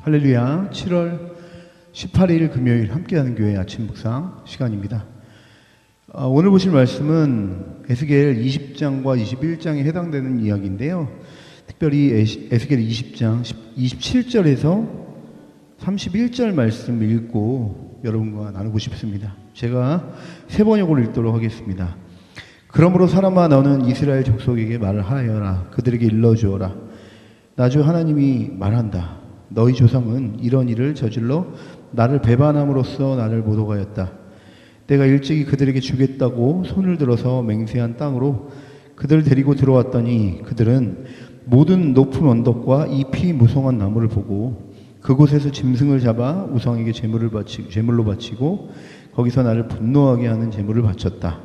할렐루야. 7월 18일 금요일 함께하는 교회 아침 묵상 시간입니다. 오늘 보실 말씀은 에스겔 20장과 21장에 해당되는 이야기인데요. 특별히 에스겔 20장 27절에서 31절 말씀 읽고 여러분과 나누고 싶습니다. 제가 세 번역으로 읽도록 하겠습니다. 그러므로 사람아, 너는 이스라엘 족속에게 말을 하여라. 그들에게 일러주어라. 나 주 하나님이 말한다. 너희 조상은 이런 일을 저질러 나를 배반함으로써 나를 모독하였다. 내가 일찍이 그들에게 주겠다고 손을 들어서 맹세한 땅으로 그들을 데리고 들어왔더니 그들은 모든 높은 언덕과 잎이 무성한 나무를 보고 그곳에서 짐승을 잡아 우상에게 제물로 바치고 거기서 나를 분노하게 하는 제물을 바쳤다.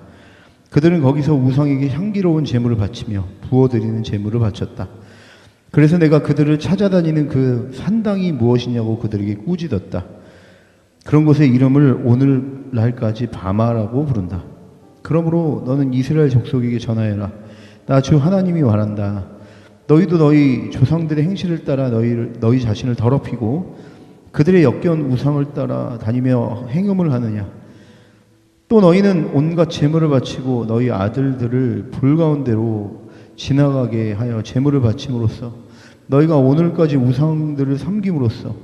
그들은 거기서 우상에게 향기로운 제물을 바치며 부어드리는 제물을 바쳤다. 그래서 내가 그들을 찾아다니는 그 산당이 무엇이냐고 그들에게 꾸짖었다. 그런 곳의 이름을 오늘날까지 바마라고 부른다. 그러므로 너는 이스라엘 족속에게 전하여라. 나 주 하나님이 말한다. 너희도 너희 조상들의 행실을 따라 너희 자신을 더럽히고 그들의 역겨운 우상을 따라 다니며 행음을 하느냐. 또 너희는 온갖 제물을 바치고 너희 아들들을 불 가운데로 지나가게 하여 제물을 바침으로써 너희가 오늘까지 우상들을 섬김으로써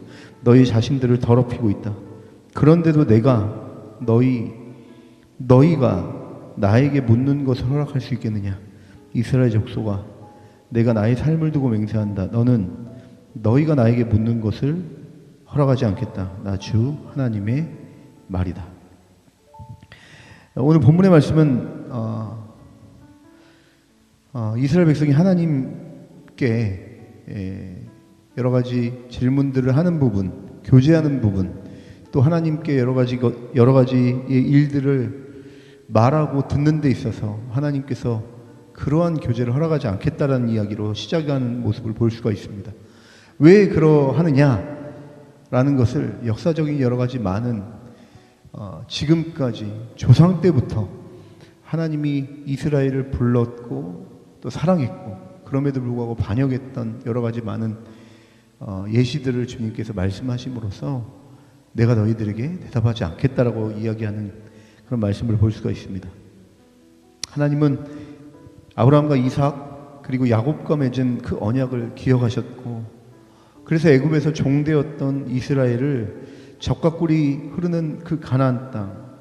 너희 자신들을 더럽히고 있다. 그런데도 내가 너희가 나에게 묻는 것을 허락할 수 있겠느냐? 이스라엘 족속아, 내가 나의 삶을 두고 맹세한다. 너는 너희가 나에게 묻는 것을 허락하지 않겠다. 나 주 하나님의 말이다. 오늘 본문의 말씀은 이스라엘 백성이 하나님께 여러 가지 질문들을 하는 부분, 교제하는 부분, 또 하나님께 여러 가지의 일들을 말하고 듣는 데 있어서 하나님께서 그러한 교제를 허락하지 않겠다라는 이야기로 시작하는 모습을 볼 수가 있습니다. 왜 그러하느냐라는 것을 역사적인 여러 가지 많은 지금까지 조상 때부터 하나님이 이스라엘을 불렀고 또 사랑했고 그럼에도 불구하고 반역했던 여러 가지 많은 예시들을 주님께서 말씀하심으로써 내가 너희들에게 대답하지 않겠다라고 이야기하는 그런 말씀을 볼 수가 있습니다. 하나님은 아브라함과 이삭 그리고 야곱과 맺은 그 언약을 기억하셨고 그래서 애굽에서 종되었던 이스라엘을 젖과 꿀이 흐르는 그 가나안 땅,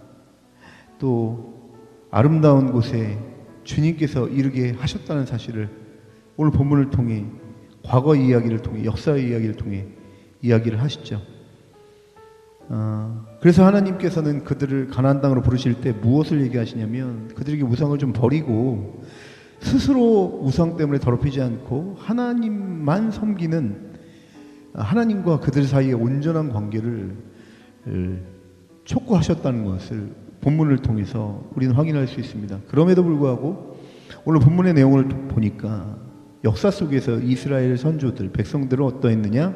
또 아름다운 곳에 주님께서 이르게 하셨다는 사실을 오늘 본문을 통해 과거 이야기를 통해 역사의 이야기를 통해 이야기를 하시죠. 그래서 하나님께서는 그들을 가나안 땅으로 부르실 때 무엇을 얘기하시냐면 그들에게 우상을 좀 버리고 스스로 우상 때문에 더럽히지 않고 하나님만 섬기는 하나님과 그들 사이의 온전한 관계를 촉구하셨다는 것을 본문을 통해서 우리는 확인할 수 있습니다. 그럼에도 불구하고 오늘 본문의 내용을 보니까 역사 속에서 이스라엘 선조들, 백성들은 어떠했느냐?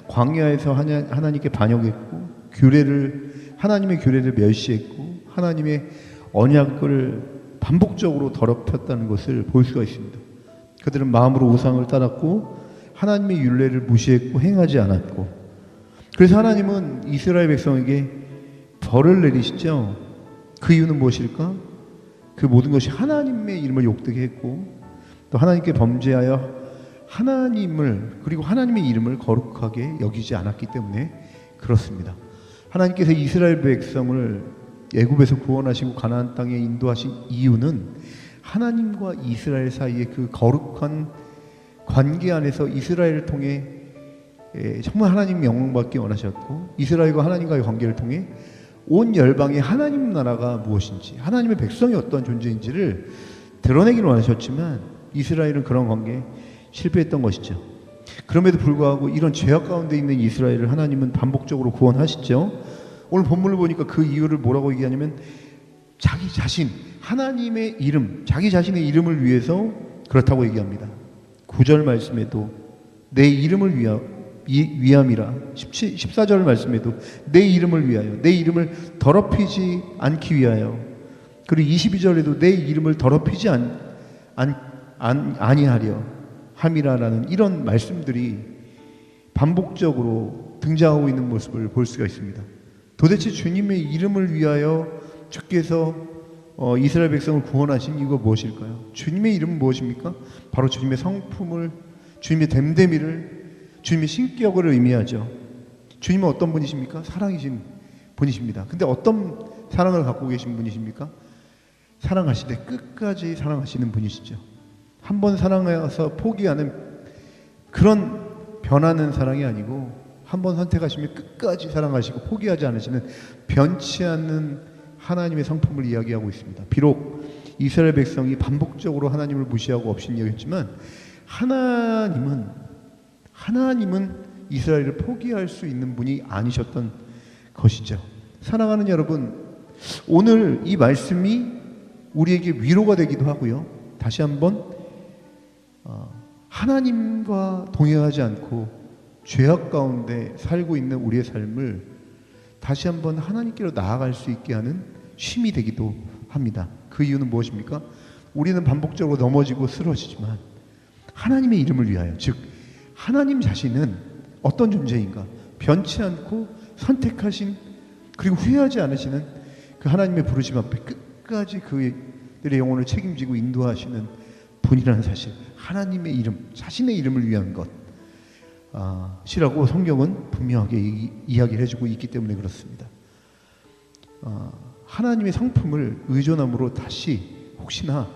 광야에서 하나님께 반역했고 하나님의 규례를 멸시했고 하나님의 언약을 반복적으로 더럽혔다는 것을 볼 수가 있습니다. 그들은 마음으로 우상을 따랐고 하나님의 율례를 무시했고 행하지 않았고 그래서 하나님은 이스라엘 백성에게 벌을 내리시죠. 그 이유는 무엇일까? 그 모든 것이 하나님의 이름을 욕되게 했고 또 하나님께 범죄하여 하나님을 그리고 하나님의 이름을 거룩하게 여기지 않았기 때문에 그렇습니다. 하나님께서 이스라엘 백성을 애굽에서 구원하시고 가나안 땅에 인도하신 이유는 하나님과 이스라엘 사이의 그 거룩한 관계 안에서 이스라엘을 통해 정말 하나님 영광받기 원하셨고 이스라엘과 하나님과의 관계를 통해 온 열방의 하나님 나라가 무엇인지 하나님의 백성이 어떤 존재인지를 드러내기를 원하셨지만 이스라엘은 그런 관계에 실패했던 것이죠. 그럼에도 불구하고 이런 죄악 가운데 있는 이스라엘을 하나님은 반복적으로 구원하시죠. 오늘 본문을 보니까 그 이유를 뭐라고 얘기하냐면 자기 자신, 하나님의 이름, 자기 자신의 이름을 위해서 그렇다고 얘기합니다. 9절 말씀에도 내 이름을 위함이라 14절 말씀에도 내 이름을 위하여 내 이름을 더럽히지 않기 위하여 그리고 22절에도 내 이름을 더럽히지 아니하려 함이라라는 이런 말씀들이 반복적으로 등장하고 있는 모습을 볼 수가 있습니다. 도대체 주님의 이름을 위하여 주께서 이스라엘 백성을 구원하신 이유가 무엇일까요? 주님의 이름은 무엇입니까? 바로 주님의 성품을, 주님의 됨됨이를, 주님의 신격을 의미하죠. 주님은 어떤 분이십니까? 사랑이신 분이십니다. 근데 어떤 사랑을 갖고 계신 분이십니까? 사랑하시되 끝까지 사랑하시는 분이시죠. 한 번 사랑해서 포기하는 그런 변하는 사랑이 아니고 한 번 선택하시면 끝까지 사랑하시고 포기하지 않으시는 변치 않는 하나님의 성품을 이야기하고 있습니다. 비록 이스라엘 백성이 반복적으로 하나님을 무시하고 업신여겼지만 하나님은 이스라엘을 포기할 수 있는 분이 아니셨던 것이죠. 사랑하는 여러분, 오늘 이 말씀이 우리에게 위로가 되기도 하고요. 다시 한번 하나님과 동행하지 않고 죄악 가운데 살고 있는 우리의 삶을 다시 한번 하나님께로 나아갈 수 있게 하는 쉼이 되기도 합니다. 그 이유는 무엇입니까? 우리는 반복적으로 넘어지고 쓰러지지만 하나님의 이름을 위하여, 즉 하나님 자신은 어떤 존재인가? 변치 않고 선택하신, 그리고 후회하지 않으시는 그 하나님의 부르심 앞에 끝까지 그들의 영혼을 책임지고 인도하시는 분이라는 사실, 하나님의 이름, 자신의 이름을 위한 것 시라고 성경은 분명하게 이야기를 해주고 있기 때문에 그렇습니다. 하나님의 성품을 의존함으로 다시 혹시나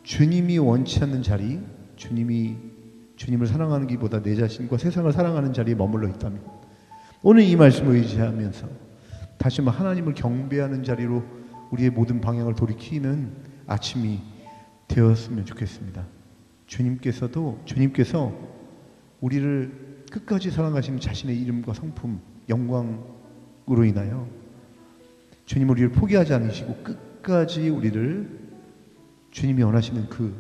주님이 원치 않는 자리, 주님을 사랑하는 것보다 내 자신과 세상을 사랑하는 자리에 머물러 있다면 오늘 이 말씀을 의지하면서 다시 한번 하나님을 경배하는 자리로 우리의 모든 방향을 돌이키는 아침이 되었으면 좋겠습니다. 주님께서 우리를 끝까지 사랑하시는 자신의 이름과 성품, 영광으로 인하여 주님은 우리를 포기하지 않으시고 끝까지 우리를 주님이 원하시는 그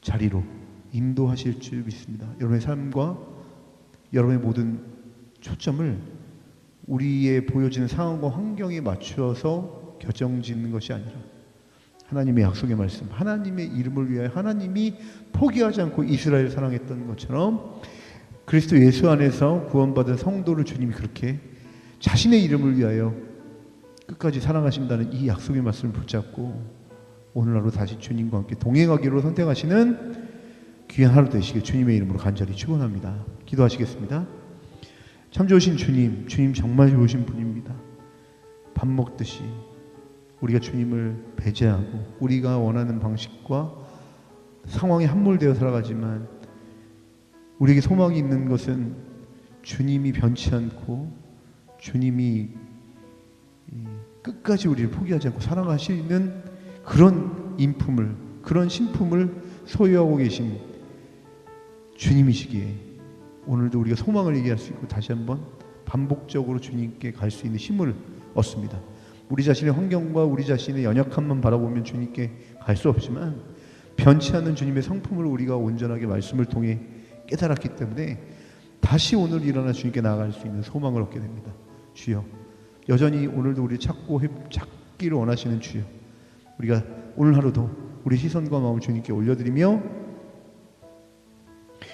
자리로 인도하실 줄 믿습니다. 여러분의 삶과 여러분의 모든 초점을 우리의 보여지는 상황과 환경에 맞추어서 결정짓는 것이 아니라 하나님의 약속의 말씀, 하나님의 이름을 위하여 하나님이 포기하지 않고 이스라엘을 사랑했던 것처럼 그리스도 예수 안에서 구원받은 성도를 주님이 그렇게 자신의 이름을 위하여 끝까지 사랑하신다는 이 약속의 말씀을 붙잡고 오늘 하루 다시 주님과 함께 동행하기로 선택하시는 귀한 하루 되시길 주님의 이름으로 간절히 축원합니다. 기도하시겠습니다. 참 좋으신 주님 정말 좋으신 분입니다. 밥 먹듯이 우리가 주님을 배제하고 우리가 원하는 방식과 상황에 함몰되어 살아가지만 우리에게 소망이 있는 것은 주님이 변치 않고 주님이 끝까지 우리를 포기하지 않고 사랑하시는 그런 인품을, 그런 신품을 소유하고 계신 주님이시기에 오늘도 우리가 소망을 얘기할 수 있고 다시 한번 반복적으로 주님께 갈 수 있는 힘을 얻습니다. 우리 자신의 환경과 우리 자신의 연약함만 바라보면 주님께 갈 수 없지만 변치 않는 주님의 성품을 우리가 온전하게 말씀을 통해 깨달았기 때문에 다시 오늘 일어나 주님께 나아갈 수 있는 소망을 얻게 됩니다. 주여, 여전히 오늘도 우리 찾기를 원하시는 주여, 우리가 오늘 하루도 우리 시선과 마음을 주님께 올려드리며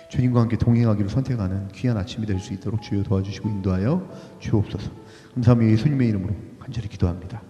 주님과 함께 동행하기로 선택하는 귀한 아침이 될 수 있도록 주여 도와주시고 인도하여 주옵소서. 감사하며 예수님의 이름으로 간절히 기도합니다.